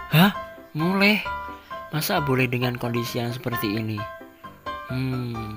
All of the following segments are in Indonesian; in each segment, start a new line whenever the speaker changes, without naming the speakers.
Hah? Mulai? Masa boleh dengan kondisi yang seperti ini?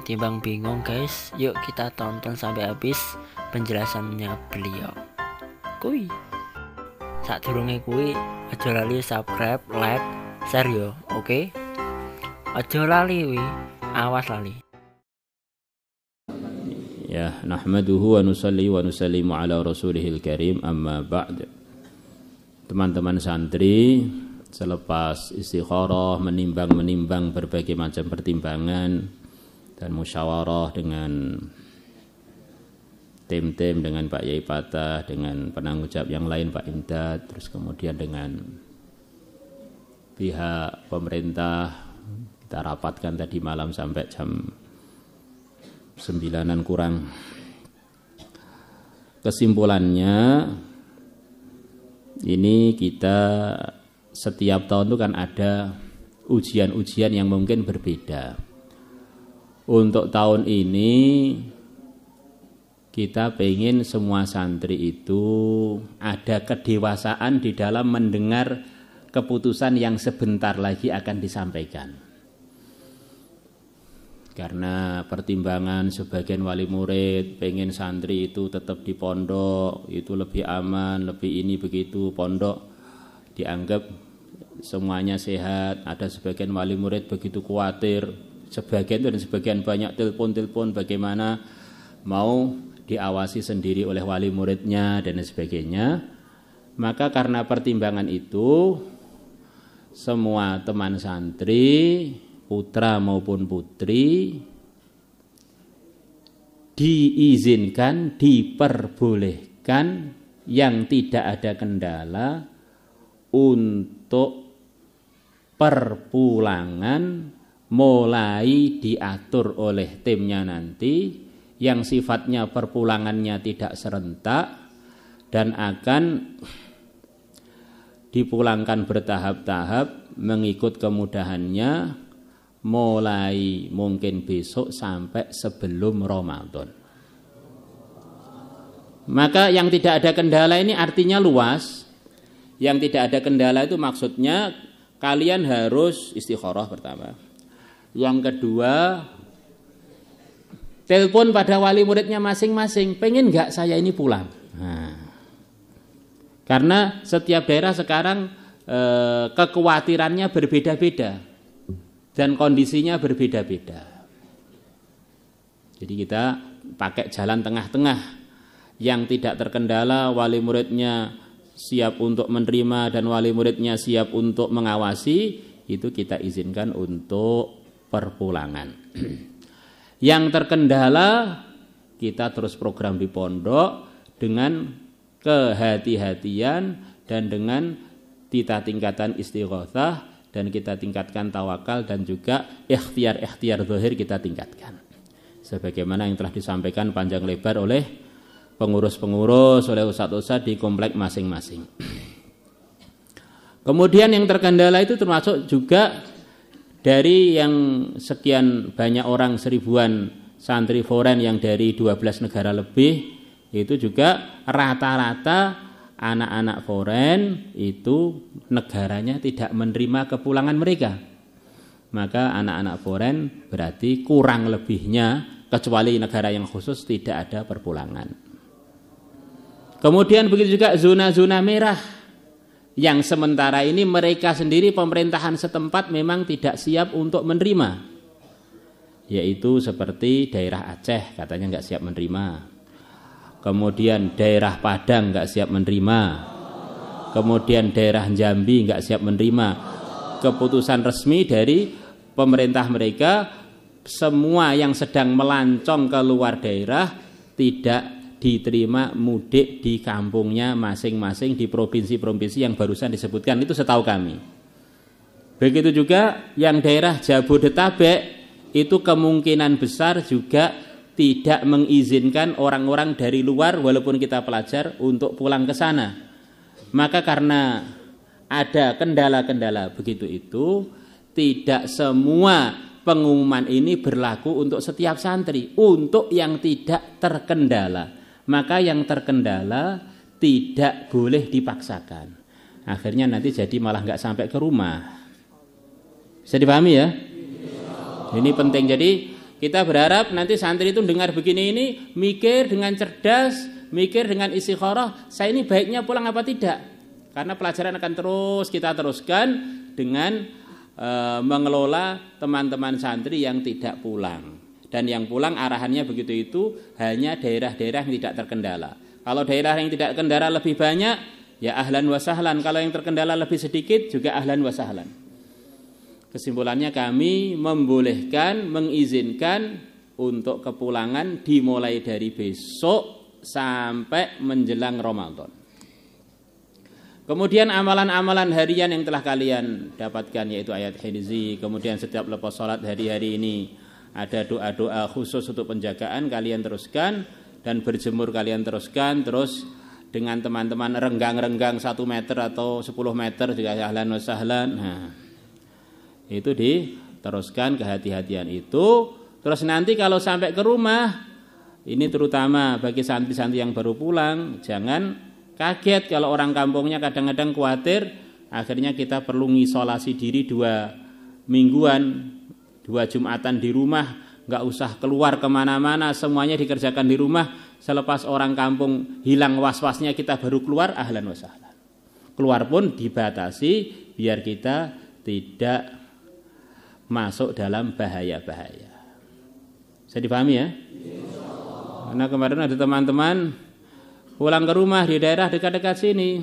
Timbang bingung guys, yuk kita tonton sampai habis penjelasannya beliau. Kui. Sadurunge kuwi aja lali subscribe, like, share yo, oke? Aja lali wi, awas lali.
Ya, nahmaduhu wa nusalli wa nusallimu ala rasulihil karim, amma ba'd. Teman-teman santri, selepas istikharah, menimbang berbagai macam pertimbangan dan musyawarah dengan tim-tim, dengan Pak Yai Patah, dengan penanggung jawab yang lain Pak Imdad, terus kemudian dengan pihak pemerintah, kita rapatkan tadi malam sampai jam 9-an kurang. Kesimpulannya, ini kita setiap tahun itu kan ada ujian-ujian yang mungkin berbeda. Untuk tahun ini kita pengen semua santri itu ada kedewasaan di dalam mendengar keputusan yang sebentar lagi akan disampaikan. Karena pertimbangan sebagian wali murid pengen santri itu tetap di pondok, itu lebih aman, lebih ini begitu, pondok dianggap semuanya sehat. Ada sebagian wali murid begitu khawatir, sebagian dan sebagian banyak telepon bagaimana mau diawasi sendiri oleh wali muridnya dan sebagainya. Maka karena pertimbangan itu, semua teman santri, putra maupun putri, diizinkan, diperbolehkan yang tidak ada kendala untuk perpulangan mulai diatur oleh timnya nanti, yang sifatnya perpulangannya tidak serentak dan akan dipulangkan bertahap-tahap mengikut kemudahannya mulai mungkin besok sampai sebelum Ramadan. Maka yang tidak ada kendala ini artinya luas. Yang tidak ada kendala itu maksudnya kalian harus istikharah pertama. Yang kedua, telepon pada wali muridnya masing-masing, pengen nggak saya ini pulang? Nah, karena setiap daerah sekarang kekhawatirannya berbeda-beda dan kondisinya berbeda-beda. Jadi kita pakai jalan tengah-tengah yang tidak terkendala, wali muridnya siap untuk menerima dan wali muridnya siap untuk mengawasi, itu kita izinkan untuk perpulangan. Yang terkendala, kita terus program di pondok dengan kehati-hatian dan dengan kita tingkatan istighatsah dan kita tingkatkan tawakal dan juga ikhtiar zahir kita tingkatkan. Sebagaimana yang telah disampaikan panjang lebar oleh pengurus-pengurus, oleh ustadz-ustadz di komplek masing-masing. Kemudian yang terkendala itu termasuk juga dari yang sekian banyak orang, seribuan santri foreign yang dari 12 negara lebih, itu juga rata-rata anak-anak foreign itu negaranya tidak menerima kepulangan mereka. Maka anak-anak foreign berarti kurang lebihnya, kecuali negara yang khusus, tidak ada perpulangan. Kemudian begitu juga zona-zona merah, yang sementara ini mereka sendiri pemerintahan setempat memang tidak siap untuk menerima, yaitu seperti daerah Aceh katanya nggak siap menerima, kemudian daerah Padang nggak siap menerima, kemudian daerah Jambi nggak siap menerima. Keputusan resmi dari pemerintah mereka, semua yang sedang melancong ke luar daerah tidak diterima mudik di kampungnya masing-masing di provinsi-provinsi yang barusan disebutkan, itu setahu kami. Begitu juga yang daerah Jabodetabek, itu kemungkinan besar juga tidak mengizinkan orang-orang dari luar walaupun kita pelajar untuk pulang ke sana. Maka karena ada kendala-kendala begitu itu, tidak semua pengumuman ini berlaku untuk setiap santri. Untuk yang tidak terkendala, maka yang terkendala tidak boleh dipaksakan. akhirnya nanti jadi malah nggak sampai ke rumah. Bisa dipahami ya? Ini penting. Jadi kita berharap nanti santri itu dengar begini ini, mikir dengan cerdas, mikir dengan istikharah, saya ini baiknya pulang apa tidak? Karena pelajaran akan terus kita teruskan dengan mengelola teman-teman santri yang tidak pulang. Dan yang pulang arahannya begitu itu hanya daerah-daerah yang tidak terkendala. Kalau daerah yang tidak terkendala lebih banyak, ya ahlan wa sahlan. Kalau yang terkendala lebih sedikit, juga ahlan wa sahlan. Kesimpulannya kami membolehkan, mengizinkan untuk kepulangan dimulai dari besok sampai menjelang Ramadan. Kemudian amalan-amalan harian yang telah kalian dapatkan yaitu ayat hifzi, kemudian setiap lepas sholat hari-hari ini ada doa-doa khusus untuk penjagaan kalian teruskan, dan berjemur kalian teruskan, terus dengan teman-teman renggang-renggang 1 meter atau 10 meter juga ahlan wa sahlan. Nah, itu diteruskan kehati-hatian itu. Terus nanti kalau sampai ke rumah, ini terutama bagi santri-santri yang baru pulang, jangan kaget kalau orang kampungnya kadang-kadang khawatir, akhirnya kita perlu ngisolasi diri 2 mingguan, 2 Jumatan di rumah, nggak usah keluar kemana-mana, semuanya dikerjakan di rumah. Selepas orang kampung hilang was-wasnya kita baru keluar, ahlan wa sahlan. Keluar pun dibatasi biar kita tidak masuk dalam bahaya-bahaya. Bisa dipahami ya? Karena kemarin ada teman-teman pulang ke rumah di daerah dekat-dekat sini,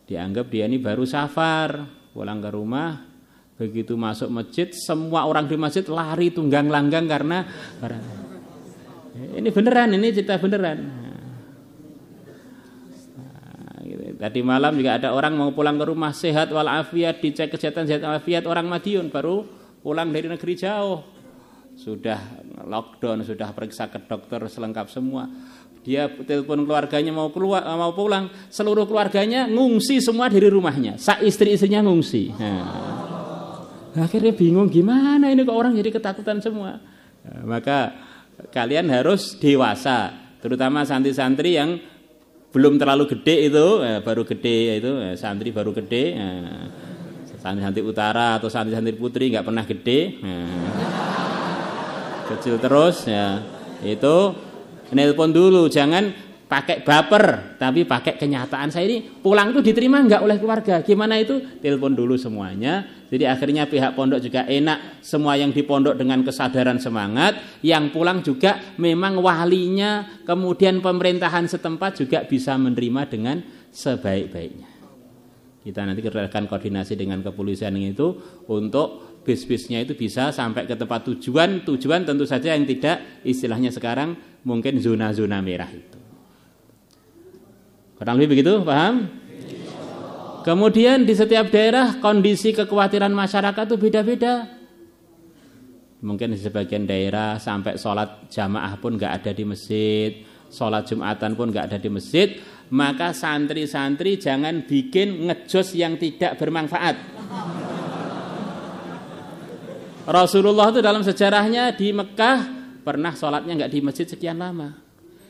dianggap dia ini baru safar, pulang ke rumah, begitu masuk masjid, semua orang di masjid lari tunggang langgang karena ini beneran, ini cerita beneran. Nah, gitu. Tadi malam juga ada orang mau pulang ke rumah sehat walafiat, dicek kesehatan sehat walafiat, orang Madiun baru pulang dari negeri jauh, sudah lockdown, sudah periksa ke dokter selengkap semua. Dia telepon keluarganya mau pulang, seluruh keluarganya ngungsi semua dari rumahnya. Istri-istrinya ngungsi. Nah, akhirnya bingung gimana ini kok orang jadi ketakutan semua. Nah, maka kalian harus dewasa, terutama santri-santri yang belum terlalu gede itu, baru gede itu, santri baru gede. Santri-santri utara atau santri-santri putri nggak pernah gede. Kecil terus ya. Itu nelpon dulu, jangan pakai baper, tapi pakai kenyataan. Saya ini pulang itu diterima enggak oleh keluarga? Gimana itu? Telepon dulu semuanya. Jadi akhirnya pihak pondok juga enak, semua yang di pondok dengan kesadaran semangat, yang pulang juga memang walinya, kemudian pemerintahan setempat juga bisa menerima dengan sebaik-baiknya. Kita nanti akan koordinasi dengan kepolisian itu untuk bis-bisnya itu bisa sampai ke tempat tujuan tentu saja yang tidak istilahnya sekarang mungkin zona-zona merah itu. Kurang lebih begitu, paham? Kemudian di setiap daerah kondisi kekhawatiran masyarakat itu beda-beda. Mungkin di sebagian daerah sampai sholat jamaah pun nggak ada di masjid, sholat Jumatan pun nggak ada di masjid. Maka santri-santri jangan bikin ngejos yang tidak bermanfaat. Rasulullah itu dalam sejarahnya di Mekah pernah sholatnya nggak di masjid sekian lama.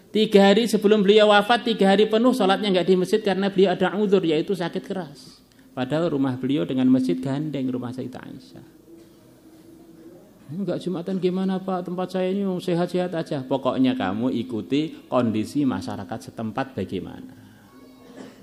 3 hari sebelum beliau wafat, 3 hari penuh sholatnya nggak di masjid karena beliau ada uzur, yaitu sakit keras. Padahal rumah beliau dengan masjid gandeng, rumah Sayyidah Aisyah. Enggak Jumatan gimana Pak, tempat saya ini sehat-sehat aja. Pokoknya kamu ikuti kondisi masyarakat setempat bagaimana.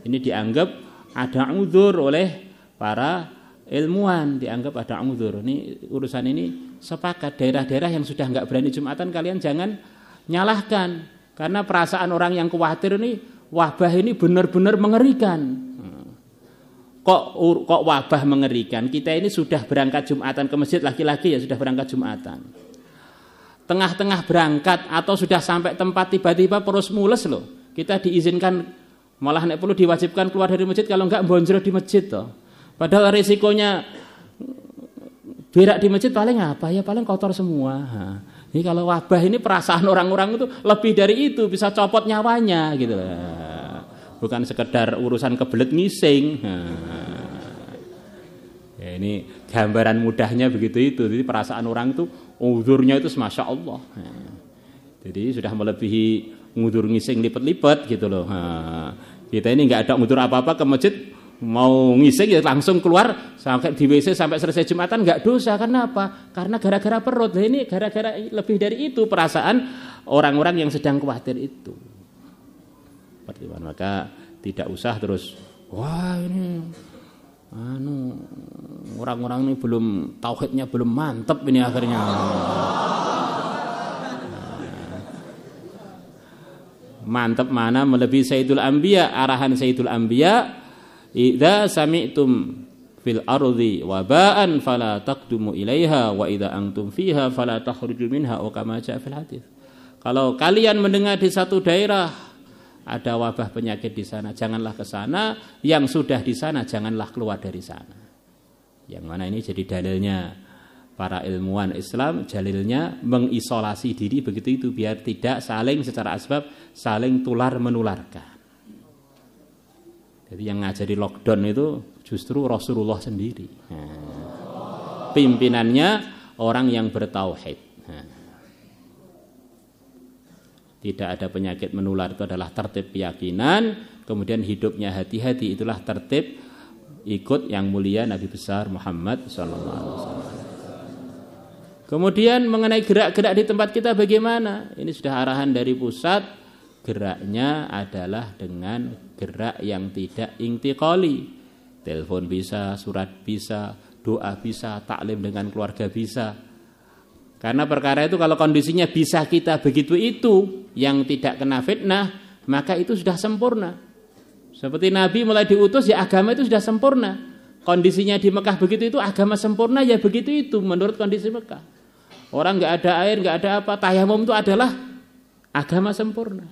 Ini dianggap ada uzur oleh para ilmuwan, dianggap ada uzur. Ini urusan ini sepakat. Daerah-daerah yang sudah enggak berani Jumatan kalian jangan nyalahkan. Karena perasaan orang yang khawatir ini wabah ini benar-benar mengerikan. Kok wabah mengerikan? Kita ini sudah berangkat Jumatan ke masjid, laki-laki ya sudah berangkat Jumatan. Tengah-tengah berangkat atau sudah sampai tempat tiba-tiba perus mules loh. Kita diizinkan, malah nek perlu diwajibkan keluar dari masjid, kalau enggak bonjol di masjid toh. Padahal risikonya berak di masjid paling apa ya, paling kotor semua. Ini kalau wabah ini perasaan orang-orang itu lebih dari itu, bisa copot nyawanya gitu. Bukan sekedar urusan kebelet ngising. Ya, ini gambaran mudahnya begitu itu. Jadi perasaan orang itu uzurnya itu masya Allah. Jadi sudah melebihi ngudur ngising lipet-lipet gitu loh. Kita ini nggak ada ngudur apa-apa ke masjid, mau ngising ya langsung keluar sampai di WC sampai selesai Jumatan nggak dosa. Karena apa? Karena gara-gara perut. Nah, ini gara-gara lebih dari itu perasaan orang-orang yang sedang khawatir itu. Maka tidak usah terus wah ini orang-orang ini belum tauhidnya belum mantap ini akhirnya. Mantap mana melebihi Sayyidul Anbiya, arahan Sayyidul Anbiya, idza sami'tum fil ardi waba'an fala taqdumu ilaiha wa idza antum fiha fala takhruju minha wa kama ja'a fil hadits. Kalau kalian mendengar di satu daerah ada wabah penyakit di sana, janganlah ke sana, yang sudah di sana janganlah keluar dari sana. Yang mana ini jadi dalilnya para ilmuwan Islam, dalilnya mengisolasi diri begitu itu biar tidak saling secara asbab saling tular menularkan. Jadi yang ngajari lockdown itu justru Rasulullah sendiri. Pimpinannya orang yang bertauhid. Tidak ada penyakit menular, itu adalah tertib keyakinan. Kemudian hidupnya hati-hati, itulah tertib ikut yang mulia Nabi besar Muhammad SAW. Kemudian mengenai gerak-gerak di tempat kita bagaimana? Ini sudah arahan dari pusat. Geraknya adalah dengan gerak yang tidak intiqali. Telepon bisa, surat bisa, doa bisa, taklim dengan keluarga bisa. Karena perkara itu kalau kondisinya bisa kita begitu itu yang tidak kena fitnah, maka itu sudah sempurna. Seperti Nabi mulai diutus ya agama itu sudah sempurna. Kondisinya di Mekah begitu itu agama sempurna ya begitu itu menurut kondisi Mekah. Orang nggak ada air, nggak ada apa, tayamum itu adalah agama sempurna.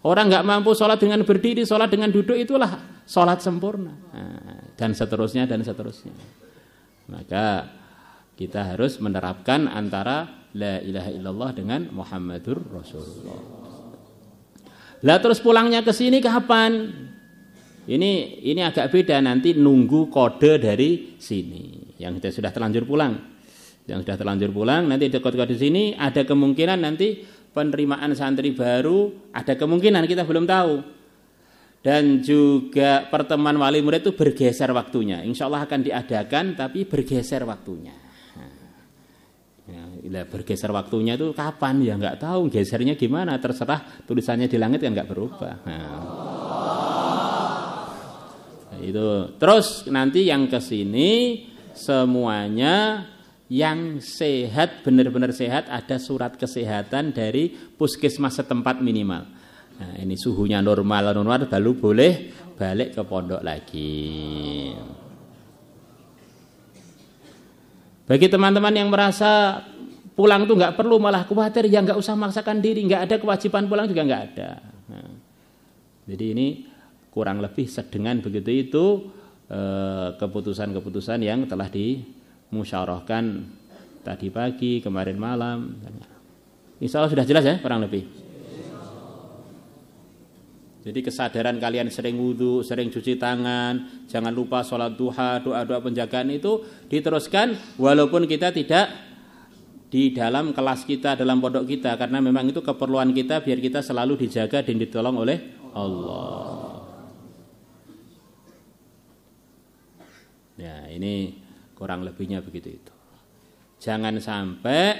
Orang nggak mampu sholat dengan berdiri, sholat dengan duduk itulah sholat sempurna. Dan seterusnya dan seterusnya. Maka kita harus menerapkan antara la ilaha illallah dengan Muhammadur Rasulullah. Lah terus pulangnya ke sini kapan? Ini agak beda, nanti nunggu kode dari sini. Yang kita sudah terlanjur pulang. Yang sudah terlanjur pulang nanti dekat-dekat di sini ada kemungkinan nanti penerimaan santri baru, ada kemungkinan kita belum tahu. Dan juga pertemuan wali murid itu bergeser waktunya. Insya Allah akan diadakan tapi bergeser waktunya. Ya, bergeser waktunya itu kapan ya nggak tahu, gesernya gimana terserah, tulisannya di langit kan nggak berubah. Itu terus nanti yang ke sini semuanya yang sehat, benar-benar sehat, ada surat kesehatan dari puskesmas setempat minimal. Nah, ini suhunya normal baru boleh balik ke pondok lagi. Bagi teman-teman yang merasa pulang tuh nggak perlu, malah khawatir, ya nggak usah maksakan diri, nggak ada kewajiban pulang juga nggak ada. Nah, jadi ini kurang lebih sedengan begitu itu keputusan-keputusan yang telah dimusyawarahkan tadi pagi, kemarin malam. Insya Allah sudah jelas ya kurang lebih. Jadi kesadaran kalian sering wudu, sering cuci tangan, jangan lupa sholat duha, doa-doa penjagaan itu diteruskan walaupun kita tidak di dalam kelas kita, dalam pondok kita, karena memang itu keperluan kita biar kita selalu dijaga dan ditolong oleh Allah. Ya, ini kurang lebihnya begitu itu. Jangan sampai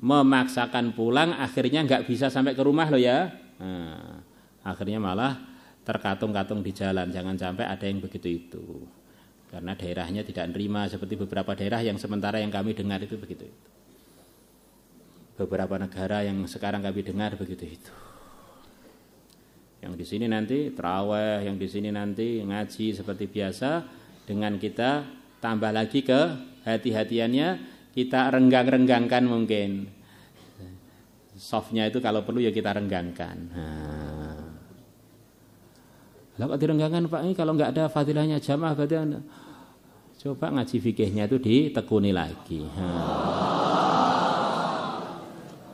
memaksakan pulang akhirnya nggak bisa sampai ke rumah loh ya. Nah, akhirnya malah terkatung-katung di jalan. Jangan sampai ada yang begitu itu. Karena daerahnya tidak nerima seperti beberapa daerah yang sementara yang kami dengar itu begitu itu. Beberapa negara yang sekarang kami dengar begitu itu. Yang di sini nanti tarawih, yang di sini nanti ngaji seperti biasa, dengan kita tambah lagi ke hati-hatiannya, kita renggang-renggangkan mungkin. Softnya itu kalau perlu ya kita renggangkan. Lah kok direnggangkan Pak, ini kalau nggak ada fadilahnya jamaah berarti coba ngaji fikihnya itu ditekuni lagi.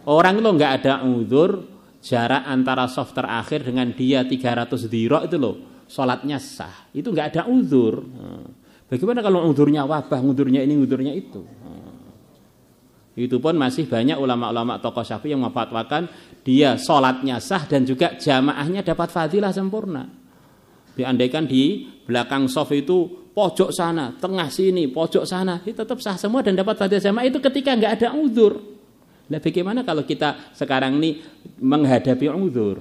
Orang itu nggak ada uzur, jarak antara soft terakhir dengan dia 300 dirok itu loh, sholatnya sah. Itu nggak ada uzur. Bagaimana kalau uzurnya wabah, uzurnya ini, uzurnya itu? Itu pun masih banyak ulama-ulama tokoh Syafi'i yang memfatwakan dia sholatnya sah dan juga jamaahnya dapat fadilah sempurna. Diandaikan di belakang soft itu pojok sana, tengah sini, pojok sana, itu tetap sah semua dan dapat fadilah jamaah itu ketika nggak ada uzur. Nah, bagaimana kalau kita sekarang ini menghadapi uzur?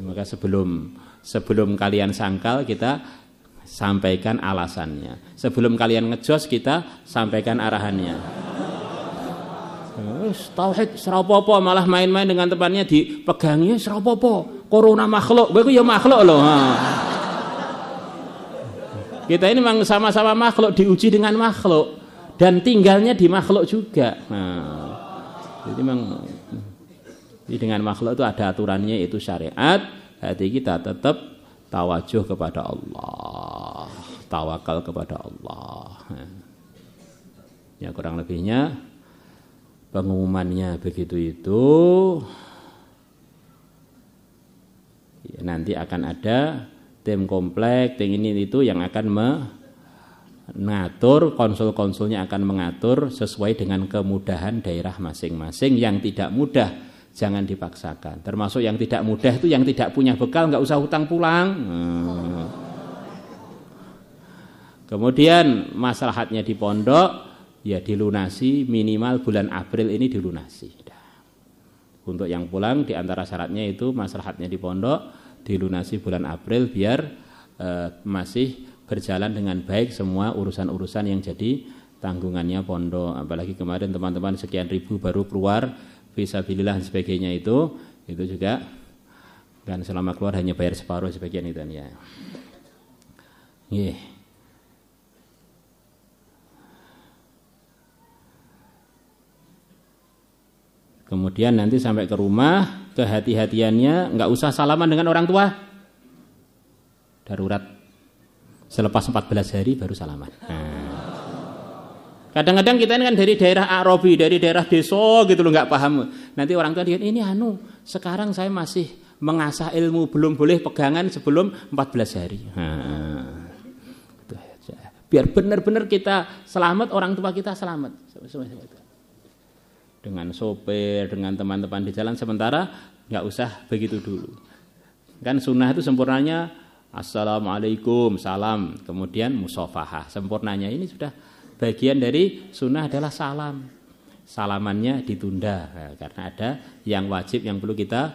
Maka sebelum kalian sangkal, kita sampaikan alasannya. Sebelum kalian ngejos, kita sampaikan arahannya. Tauhid serapopo, malah main-main dengan temannya dipegangnya serapopo. Corona makhluk, begitu ya makhluk loh. Kita ini memang sama-sama makhluk, diuji dengan makhluk dan tinggalnya di makhluk juga. Jadi memang dengan makhluk itu ada aturannya, yaitu syariat. Hati kita tetap tawajuh kepada Allah, tawakal kepada Allah. Ya kurang lebihnya pengumumannya begitu itu. Ya, nanti akan ada tim komplek, tim ini itu yang akan mengatur, konsul-konsulnya akan mengatur sesuai dengan kemudahan daerah masing-masing. Yang tidak mudah jangan dipaksakan. Termasuk yang tidak mudah itu yang tidak punya bekal, nggak usah hutang pulang. Kemudian maslahatnya di pondok ya dilunasi, minimal bulan April ini dilunasi. Untuk yang pulang di antara syaratnya itu maslahatnya di pondok dilunasi bulan April biar masih berjalan dengan baik semua urusan-urusan yang jadi tanggungannya pondok. Apalagi kemarin teman-teman sekian ribu baru keluar fisabilillah dan sebagainya itu juga kan selama keluar hanya bayar separuh sebagian itu ya. Yeah. Kemudian nanti sampai ke rumah, kehati-hatiannya nggak usah salaman dengan orang tua. Darurat. Selepas 14 hari baru salaman. Kadang-kadang kita ini kan dari daerah Arabi, dari daerah desa gitu loh, nggak paham. Nanti orang tua lihat ini sekarang saya masih mengasah ilmu, belum boleh pegangan sebelum 14 hari. Biar benar-benar kita selamat, orang tua kita selamat. Dengan sopir, dengan teman-teman di jalan, sementara nggak usah begitu dulu. Kan sunnah itu sempurnanya assalamualaikum, salam, kemudian musafahah. Sempurnanya ini sudah bagian dari sunnah adalah salam. Salamannya ditunda karena ada yang wajib yang perlu kita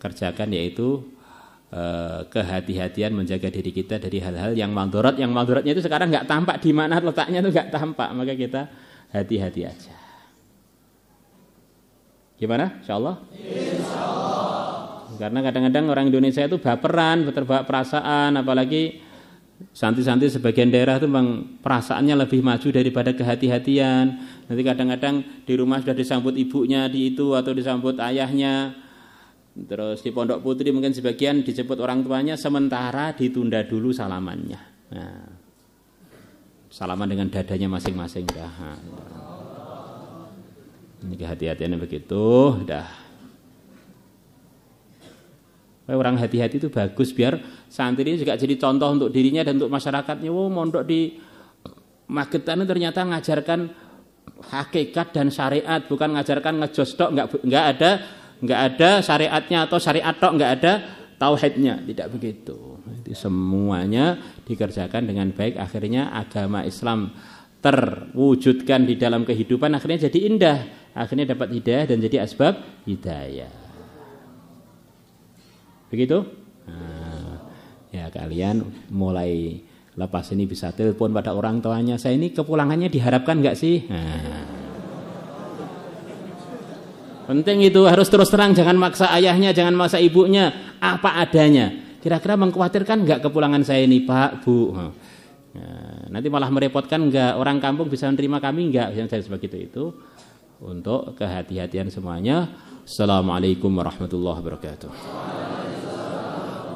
kerjakan, yaitu kehati-hatian menjaga diri kita dari hal-hal yang mandorot. Yang mandorotnya itu sekarang nggak tampak di mana letaknya, itu nggak tampak, maka kita hati-hati aja. Gimana? Insyaallah? Insyaallah. Karena kadang-kadang orang Indonesia itu baperan, terbawa perasaan, apalagi santri-santri sebagian daerah itu memang perasaannya lebih maju daripada kehati-hatian. Nanti kadang-kadang di rumah sudah disambut ibunya di itu atau disambut ayahnya. Terus di Pondok Putri mungkin sebagian dijemput orang tuanya, sementara ditunda dulu salamannya. Nah, salaman dengan dadanya masing-masing dah. Ini kehati-hatiannya begitu, dah. Orang hati-hati itu bagus biar santri ini juga jadi contoh untuk dirinya dan untuk masyarakatnya. Mondok di Magetan ternyata ngajarkan hakikat dan syariat, bukan ngajarkan ngejos tok, enggak ada syariatnya atau syariat tok, enggak ada tauhidnya, tidak begitu. Itu semuanya dikerjakan dengan baik, akhirnya agama Islam terwujudkan di dalam kehidupan, akhirnya jadi indah, akhirnya dapat hidayah dan jadi asbab hidayah. Begitu? Nah, ya kalian mulai lepas ini bisa telepon pada orang tuanya, saya ini kepulangannya diharapkan enggak sih? Nah, penting itu, harus terus terang, jangan maksa ayahnya, jangan maksa ibunya, apa adanya. Kira-kira mengkhawatirkan enggak kepulangan saya ini, Pak, Bu? Nah, nanti malah merepotkan enggak, orang kampung bisa menerima kami enggak, yang saya seperti itu. Untuk kehati-hatian semuanya. Assalamualaikum warahmatullahi wabarakatuh.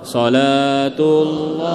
Salatullah